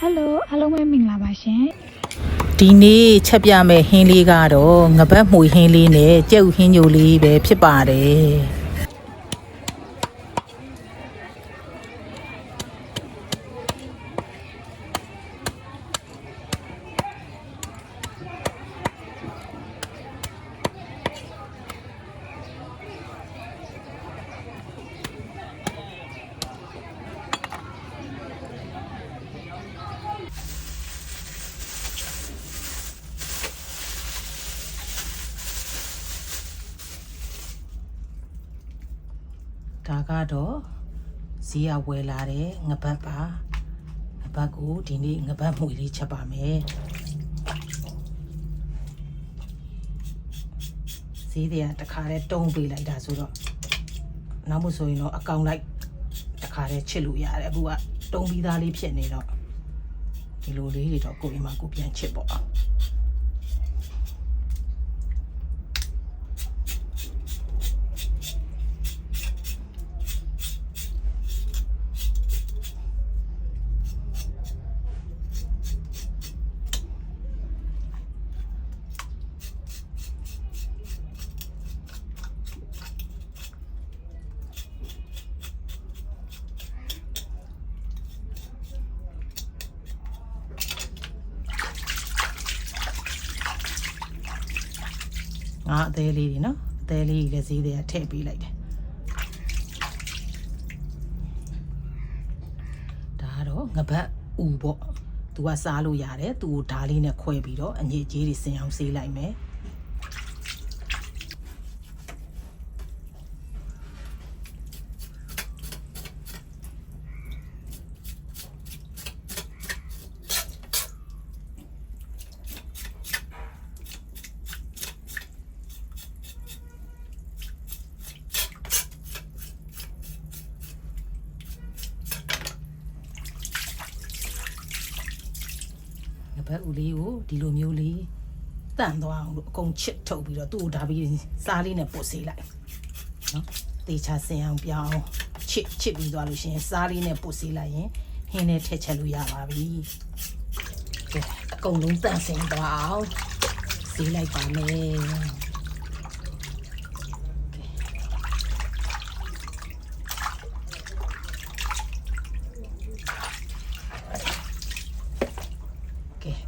Hello အားလုံးပဲမင်္ဂလာပါရှင်ဒီနေ့ချက်ပြမယ်ဟင်းလေးကတော့ငပတ်မှုဟင်းလေးနဲ့ကြက်ဥဟင်းညိုလေးပဲဖြစ်ပါတယ်ဒါကတော့ဈေးရဝယ်လာတဲ့ငပတ်ပါငပတ်ကိုဒီနေ့ငပတ်မှုလေးချက်ပါမယ်ဈေးတွေကတခါတည်းတုံးပေးလိုက်တာဆိုတော့နောက်မှဆိုရင်တော့အကောင်လိုက်တခါတည်းချစ်လို့ရတယ်အခုကတုံးပြီးသားလေးဖြစ်နေတော့ဒီလိုလေးတွေတော့ကိုယ်အိမ်မှာကိုပြန်ချစ်ပေါ့ငါအသေးလေးတွေနော်အသေးလေးကြီးလည်းဈေးတွေကထည့်ပေးလိုက်တယ်ဒါကတော့ငပတ်ဥပေါ့သူကစားလို့ရတယ်သူ့ကိုဓာလေးနဲ့ခွဲပြီးတော့အညစ်အကြေးတွေစင်အောင်ဆေးလိုက်မယ်ဘက်ဦးလေးကိုဒီလိုမျိုးလေးတန့်သွားအောင်လို့အကုန်ချစ်ထုတ်ပြီးတော့သူ့ကိုဒါပြီးစားလေးနဲ့ပုတ်ဆေးလိုက်နော်တေချာစင်အောင်ပြောင်းချစ်ပြီးသွားလို့ရှိရင်စားလေးနဲ့ပုတ်ဆေးလိုက်ရင်ဟင်းနဲ့ထည့်ချက်လို့ရပါပြီကဲအကုန်လုံးတန့်စင်သွားအောင်ဆေးလိုက်ပါမယ်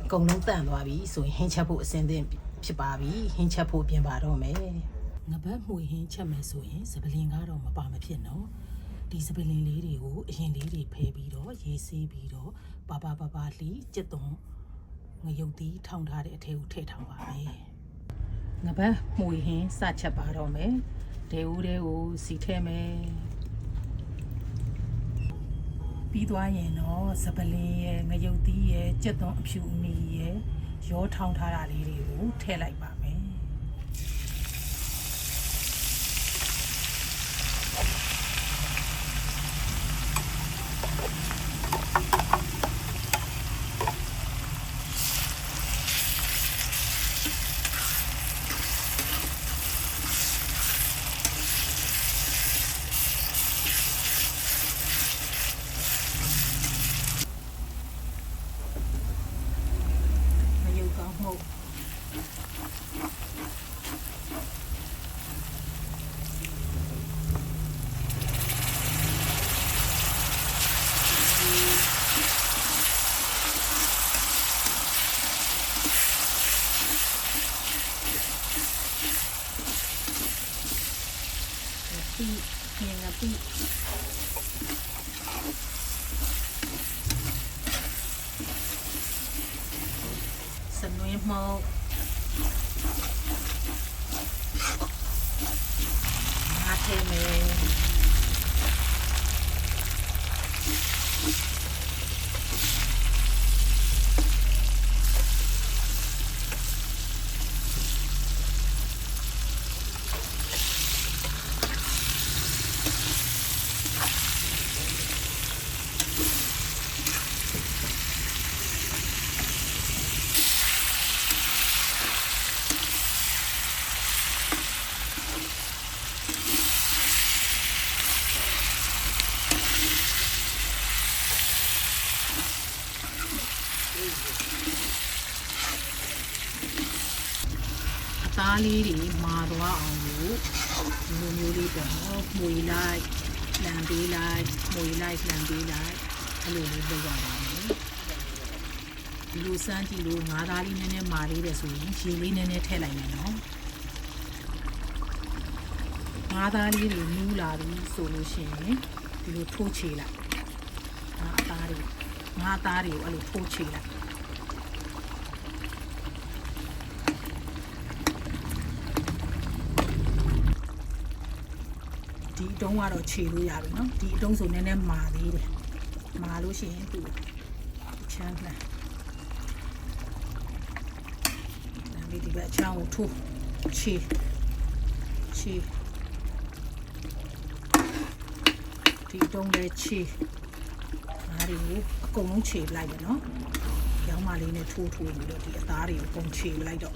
အကုန်လုံးတန့်သွားပြီဆိုရင်ဟင်းချက်ဖို့အဆင်သင့်ဖြစ်ပါပြီဟင်းချက်ဖို့ပြင်ပါတော့မယ်ငပတ်မှုဟင်းချက်မယ်ဆိုရင်စပလင်ကတော့မပါမဖြစ်နော်ဒီစပလင်လေးတွေကိုအရင်လေးတွေဖယ်ပြီးတော့ရေးဆေးပြီးတော့ပါလှီကျက်သွန်ငရုတ်သီးထောင်ထားတဲ့အထဲကိုထည့်ထောင်ပါမယ်ငပတ်မှုဟင်းစချက်ပါတော့မယ်ဒေဦးတွေကိုစီထဲမယ်ပြီးသွားရင်တော့စပလင်းရဲ့ငရုတ်သီးရဲ့ကြက်သွန်အဖြူအမီရဲ့ရောထောင်းထားတာလေးတွေကိုထည့်လိုက်ပါမယ်ปีสนุยมอกมาเทเม သားလေးတွေမာသွားအောင်လို့ဒီလိုမျိုးလေးပေါ့နော်မှုေလိုက်လံပေးလိုက်မှုေလိုက်လံပေးလိုက်အဲ့လိုလေးလုပ်ရပါမယ်ဒီလိုစမ်းကြည့်လို့ငါးသားလေးနည်းနည်းမာလေးတယ်ဆိုရင်ရေလေးနည်းနည်းထည့်လိုက်မယ်နော်ငါးသားလေးတွေနူးလာပြီဆိုလို့ရှိရင်ဒီလိုထိုးချေလိုက်ငါးသားတွေကိုအဲ့လိုထိုးချေလိုက်ဒီအတုံးကတော့ခြေလို့ရပြီနော်ဒီအတုံးဆိုနည်းနည်းမာသေးတယ်မာလို့ရှိရင်သူ့ချမ်းလာဒါပြီးဒီဘက်ချောင်းကိုထိုးခြေဒီတုံးလေးခြေဒါတွေကိုအကုန်လုံးခြေလိုက်တယ်နော်ရောင်းမလေးနဲ့ထိုးပြီးတော့ဒီအသားတွေကိုအကုန်ခြေလိုက်တော့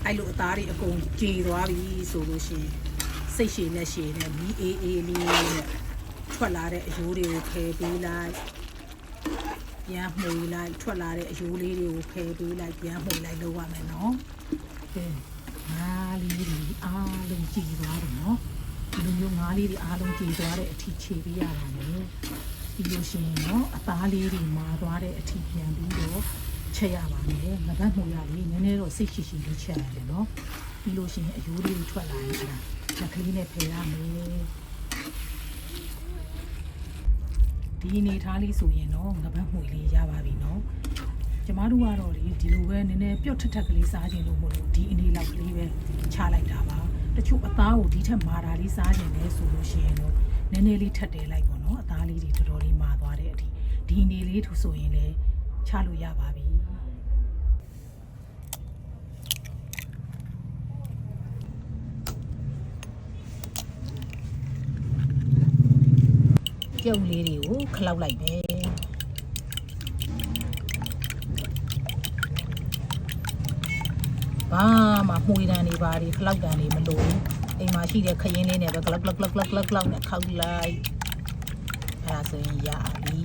အဲ့လိုအသားတွေအကုန်ကြေသွားပြီဆိုလို့ရှိရင်စိတ်ရှည်လက်ရှည်နဲ့မီးအေးလေးနဲ့ထွက်လာတဲ့အယိုးတွေကိုဖယ်ပေးလိုက်ပြန်မှုေလိုက်ထွက်လာတဲ့အယိုးလေးတွေကိုဖယ်ပေးလိုက်ပြန်မှုေလိုက်လုပ်ရမယ်နော်ငါးလေးတွေအားလုံးကြေသွားတယ်နော်ဒီလိုမျိုးငါးလေးတွေအားလုံးကြေသွားတဲ့အထိခြေပေးရတာလေပြီးလို့ရှိရင်နော်အသားလေးတွေမာသွားတဲ့အထိပြန်ပြီးတော့ချက်ရပါမယ်ငပတ်မှုရလေးနည်းနည်းတော့စိတ်ရှိရှိလေးချက်ရတယ်နော်ပြီးလို့ရှိရင်အယိုးလေးတွေထွက်လာရင်အဲ့ဒါလက်ကလေးနဲ့ဖယ်ရမယ်ဒီအနေထားလေးဆိုရင်တော့ငပတ်မှုလေးရပါပြီနော်ကျမတို့ကတော့ဒီလိုပဲနည်းနည်းပြုတ်ထက်ကလေးစားခြင်းလို့မဟုတ်လို့ဒီအနေလောက်ကလေးပဲချလိုက်တာပါတချို့အသားကိုဒီထက်မာတာလေးစားခြင်းလဲဆိုလို့ရှိရင်တော့နည်းနည်းလေးထက်တယ်လိုက်ပေါ့နော်အသားလေးတွေတော်တော်လေးမာသွားတဲ့အထိဒီအနေလေးထူဆိုရင်လဲချလို့ရပါပြီကျုပ်လေးတွေကိုခလောက်လိုက်ပဲဘာမှမှုေတန်နေပါဒီခလောက်တန်နေမလို့အိမ်မှာရှိတဲ့ခရင်လေးနဲ့ပဲကလောက်နဲ့ခောက်လိုက်အဲ့ဒါဆိုရင်ရပြီ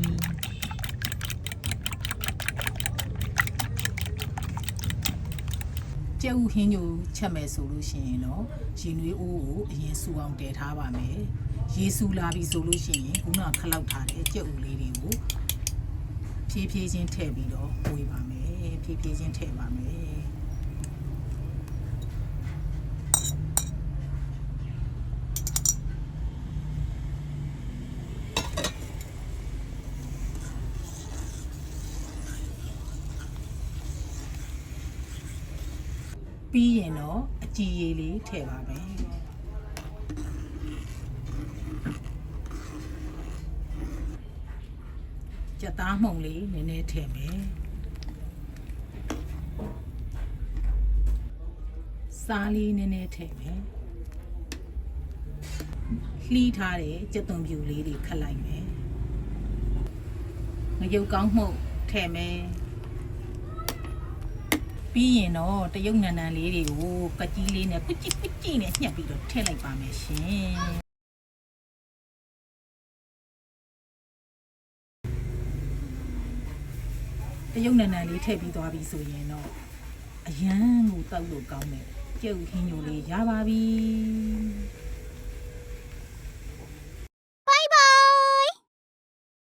ကျုပ်ဟင်းညိုချက်မယ်ဆိုလို့ရှိရင်တော့ရေနွေးအိုးကိုအရင်စူအောင်တည်ထားပါမယ်ရေစူလာပြီဆိုလို့ရှိရင်ခုနခလောက်ထားတဲ့ကြက်ဥလေးတွေကိုဖြည်းဖြည်းချင်းထည့်ပြီးတော့ဝေပါမယ်ဖြည်းဖြည်းချင်းထည့်ပါမယ်ပြီးရင်တော့အကြည်ရည်လေးထည့်ပါမယ်ကြက်သားမှုန်လေးနည်းနည်းထည့်မယ်စားလေးနည်းနည်းထည့်မယ်လှီးထားတဲ့ကြက်သွန်ဖြူလေးတွေခတ်လိုက်မယ်ငရုတ်ကောင်းမှုန့်ထည့်မယ်ပြီးရင်တော့တရုတ်နန်နန်လေးတွေကိုကကြီးလေးနဲ့ကွကြည့်နဲ့ညှက်ပြီးတော့ထည့်လိုက်ပါမယ်ရှင်တရုတ်နန်နန်လေးထည့်ပြီးသွားပြီဆိုရင်တော့အရန်ကိုတောက်လို့ကောင်းတယ်ကျုပ်ဟင်းညိုလေးရပါပြီ